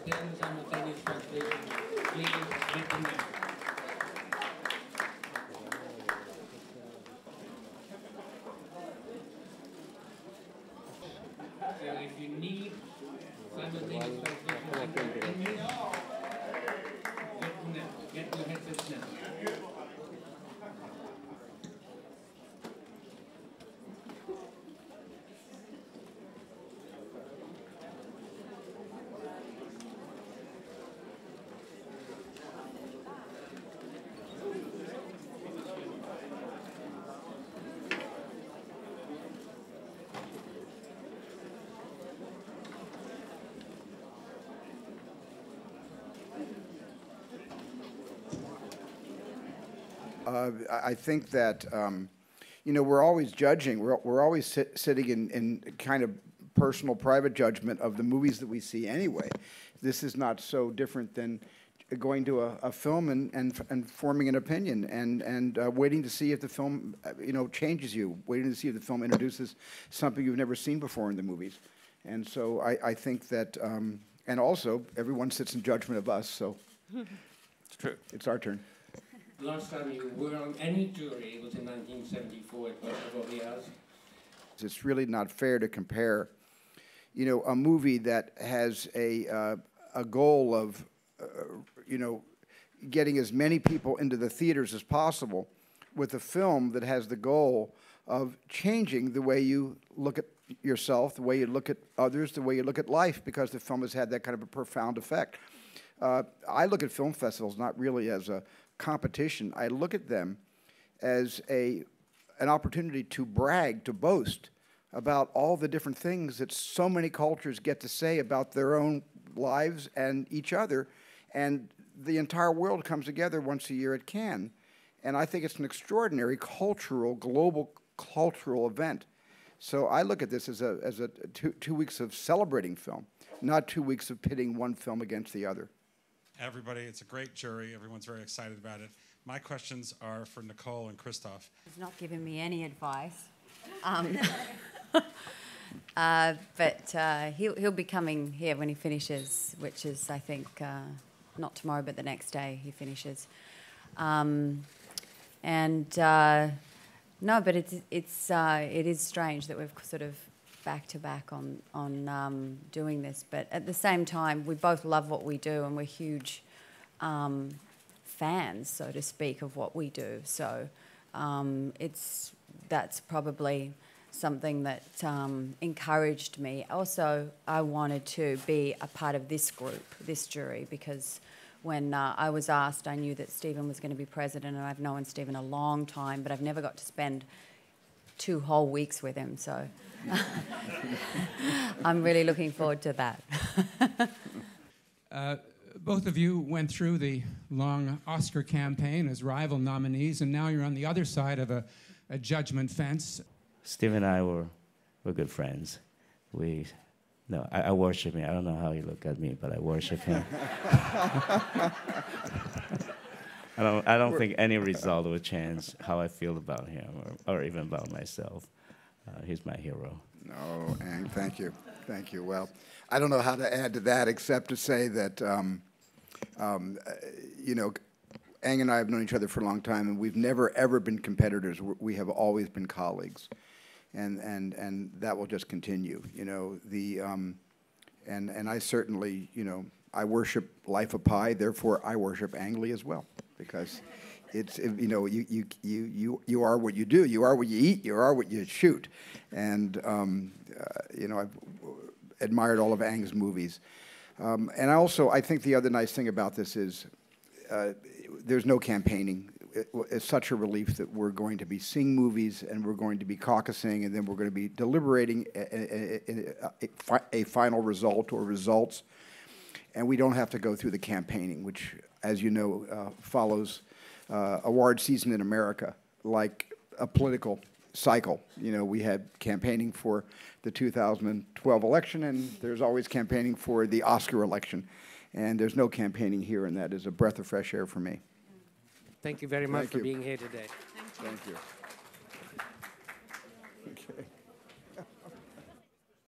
then simultaneous translation. Please get them there. So if you need simultaneous translation in English, get them there. Get your headsets now. I think that, you know, we're always judging. We're always sitting in kind of personal, private judgment of the movies that we see anyway. This is not so different than going to a film and forming an opinion and waiting to see if the film, you know, changes you, waiting to see if the film introduces something you've never seen before in the movies. And so I think that, and also everyone sits in judgment of us, so It's true. It's our turn. Last time you were on any jury was in 1974 at Beverly Hills. It's really not fair to compare, you know, a movie that has a goal of, you know, getting as many people into the theaters as possible with a film that has the goal of changing the way you look at yourself, the way you look at others, the way you look at life, because the film has had that kind of a profound effect. I look at film festivals not really as a competition. I look at them as an opportunity to brag, to boast about all the different things that so many cultures get to say about their own lives and each other, and the entire world comes together once a year at Cannes. And I think it's an extraordinary cultural, global cultural event. So I look at this as a two weeks of celebrating film, not 2 weeks of pitting one film against the other. Everybody, it's a great jury. Everyone's very excited about it. My questions are for Nicole and Christoph. He's not giving me any advice. But he'll be coming here when he finishes, which is, I think, not tomorrow, but the next day he finishes. No, but it is strange that we've sort of back-to-back on doing this. But at the same time, we both love what we do, and we're huge fans, so to speak, of what we do. So that's probably something that encouraged me. Also, I wanted to be a part of this group, this jury, because when I was asked, I knew that Steven was going to be president, and I've known Steven a long time, but I've never got to spend 2 whole weeks with him, so I'm really looking forward to that. Both of you went through the long Oscar campaign as rival nominees, and now you're on the other side of a judgment fence. Steve and I were good friends. I worship him. I don't know how he look at me, but I worship him. I don't think any result will change how I feel about him or even about myself. He's my hero. No, Ang, thank you. Thank you. Well, I don't know how to add to that except to say that, you know, Ang and I have known each other for a long time, and we've never, ever been competitors. We have always been colleagues. And that will just continue, you know. And I certainly, you know, I worship Life of Pi, therefore I worship Ang Lee as well, because it's, you know, you are what you do, you are what you eat, you are what you shoot. And, you know, I've admired all of Ang's movies. And I think the other nice thing about this is there's no campaigning. It's such a relief that we're going to be seeing movies, and we're going to be caucusing, and then we're going to be deliberating a final result or results. And we don't have to go through the campaigning, which, as you know, follows award season in America like a political cycle. You know, we had campaigning for the 2012 election, and there's always campaigning for the Oscar election. And there's no campaigning here, and that is a breath of fresh air for me. Thank you very much for being here today. Thank you.